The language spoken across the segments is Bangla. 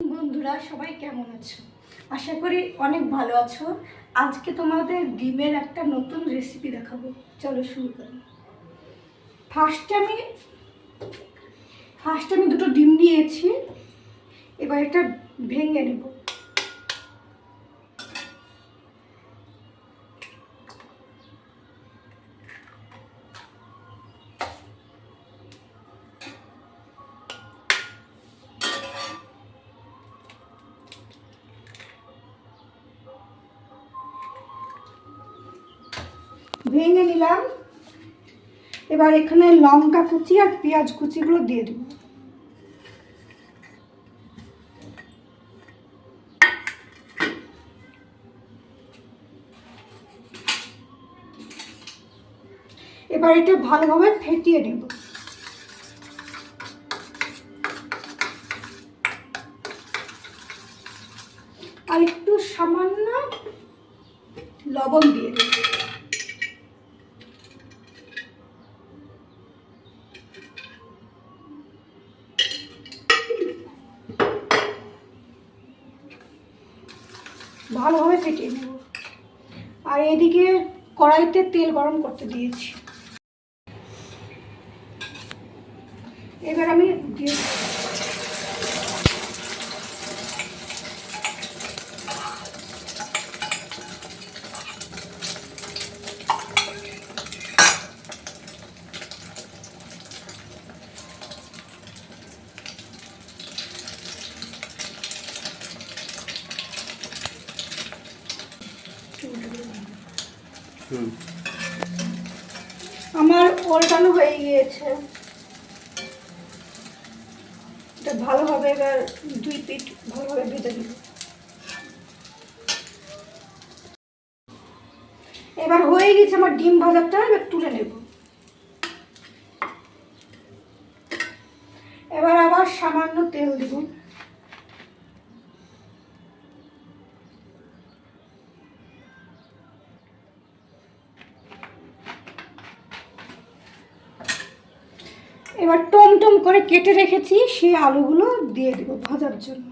বন্ধুরা সবাই কেমন আছো? আশা করি অনেক ভালো আছো। আজকে তোমাদের ডিমের একটা নতুন রেসিপি দেখাবো। চলো শুরু করি। ফার্স্টে আমি দুটো ডিম নিয়েছি। এবার এটা ভেঙে নেব। ভেঙে নিলাম। এবার এখানে লঙ্কা কুচি আর পেঁয়াজ কুচিগুলো দিয়ে দেব। এবার এটা ভালোভাবে ফেটিয়ে নেব। আর একটু সামান্য লবণ দিয়ে দেব। ভালোভাবে ফেটিয়ে নেব। আর এদিকে কড়াইতে তেল গরম করতে দিয়েছি। এবার আমি দিয়ে আমার ওলটানো হয়ে গিয়েছে। এটা ভালোভাবে এবার দুই পিঠ ভালোভাবে ভেজে নেব। এবার হয়ে গেছে আমার ডিম ভাজাটা। এবার তুলে নেব। এবার আবার সামান্য তেল দেব। এবার টম করে কেটে রেখেছি সেই আলুগুলো দিয়ে দেব ভাজার জন্য।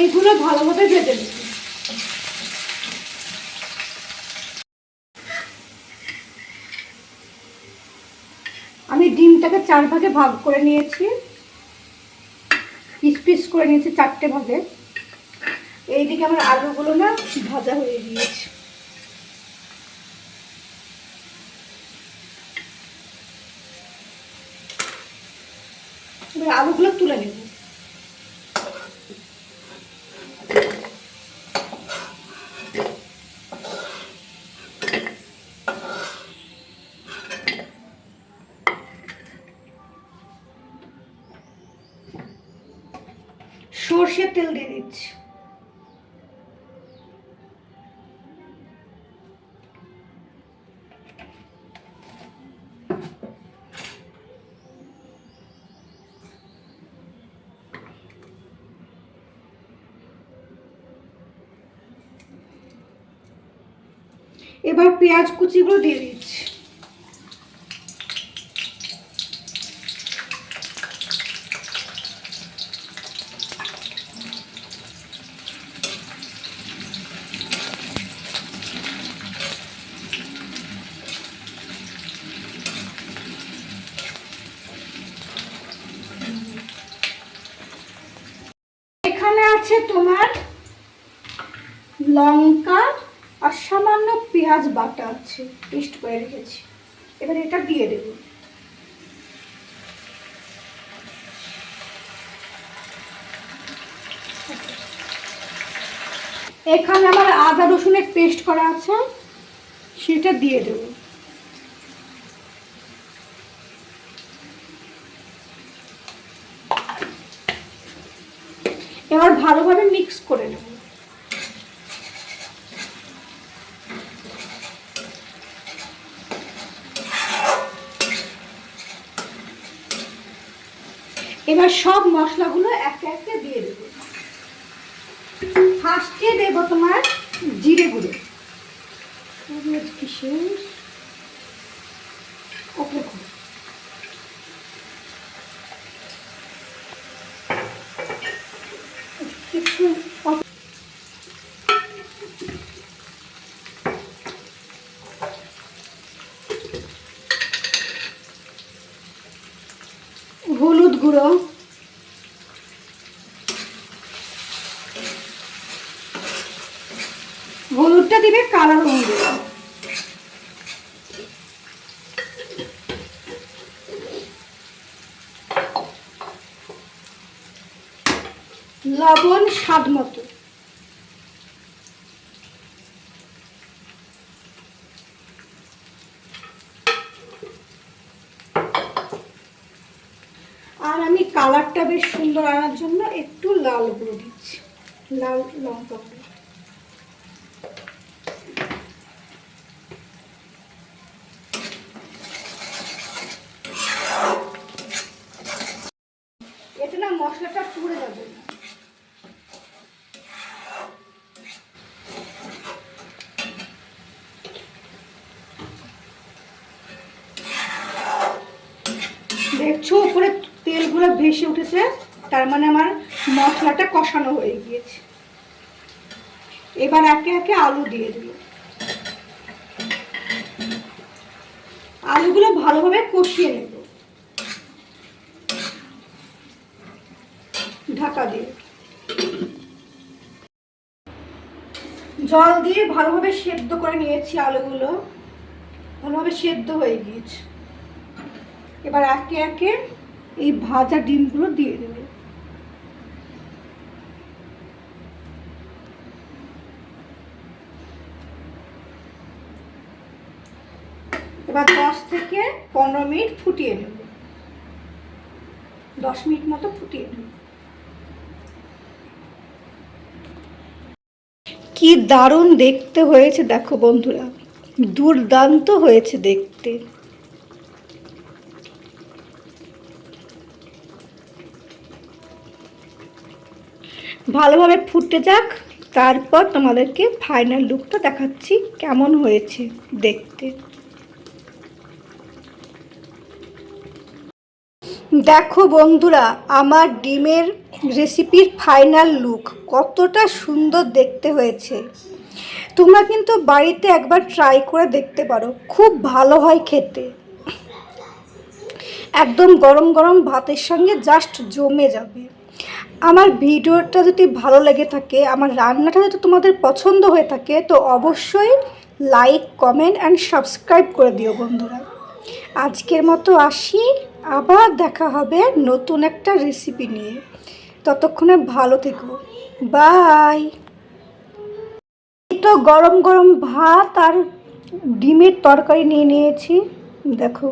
এইগুলো ভালোভাবে ভেজে নেব। আমি ডিমটাকে 4 ভাগে ভাগ করে নিয়েছি। পিস পিস করে নিয়েছি 4টে ভাগে। এইদিকে আমার আলুগুলো না ভাজা হয়ে গিয়েছে। এবার আলুগুলো তুলে নেব। সর্ষের তেল দিয়ে দিচ্ছি। এবার পেঁয়াজ কুচিগুলো দিয়ে দিচ্ছি। এখানে আছে তোমার লঙ্কা আর সামান্য পেঁয়াজ বাটা আছে, পেস্ট করে রেখেছি। এবার এটা দিয়ে দেব। এখানে আমার আদা রসুনের পেস্ট করা আছে, সেটা দিয়ে দেব। এবার ভালোভাবে মিক্স করে নেব। এবার সব মশলাগুলো একে একে দিয়ে দেব। ফার্স্টে দেবো তোমার জিরে গুঁড়ো, কিসের ওকে কিছু হলুদ গুঁড়ো, হলুদটা দিবে কালার অনুযায়ী, লবণ স্বাদ মতো, আর আমি কালারটা বেশ সুন্দর আনার জন্য একটু লাল গুঁড়ো দিচ্ছি, লাল লঙ্কা গুঁড়ো। এতে না মশলাটা পুড়ে যাবে না। দেখছো উপরে তেলগুলো ভেসে উঠেছে, তার মানে আমার মশলাটা কষানো হয়ে গিয়েছে। এবার একে একে আলু দিয়ে দিল, আলুগুলো ভালোভাবে কষিয়ে নেব ঢাকা দিয়ে। জল দিয়ে ভালোভাবে সেদ্ধ করে নিয়েছি, আলুগুলো ভালোভাবে সেদ্ধ হয়ে গিয়েছে। এবার একে একে এই ভাজা ডিমগুলো দিয়ে দেব। এবার 10 থেকে 15 মিনিট ফুটিয়ে নেব, 10 মিনিট মতো ফুটিয়ে নেব। কি দারুণ দেখতে হয়েছে দেখো বন্ধুরা, দুর্দান্ত হয়েছে দেখতে। ভালোভাবে ফুটে যাক, তারপর তোমাদেরকে ফাইনাল লুকটা দেখাচ্ছি কেমন হয়েছে দেখতে। দেখো বন্ধুরা, আমার ডিমের রেসিপির ফাইনাল লুক কতটা সুন্দর দেখতে হয়েছে। তোমরা কিন্তু বাড়িতে একবার ট্রাই করে দেখতে পারো, খুব ভালো হয় খেতে, একদম গরম গরম ভাতের সঙ্গে জাস্ট জমে যাবে। আমার ভিডিওটা যদি ভালো লেগে থাকে, আমার রান্নাটা যদি তোমাদের পছন্দ হয়ে থাকে, তো অবশ্যই লাইক, কমেন্ট অ্যান্ড সাবস্ক্রাইব করে দিও বন্ধুরা। আজকের মতো আসি, আবার দেখা হবে নতুন একটা রেসিপি নিয়ে। ততক্ষণে ভালো থেকো, বাই। তো গরম গরম ভাত আর ডিমের তরকারি নিয়ে নিয়েছি, দেখো।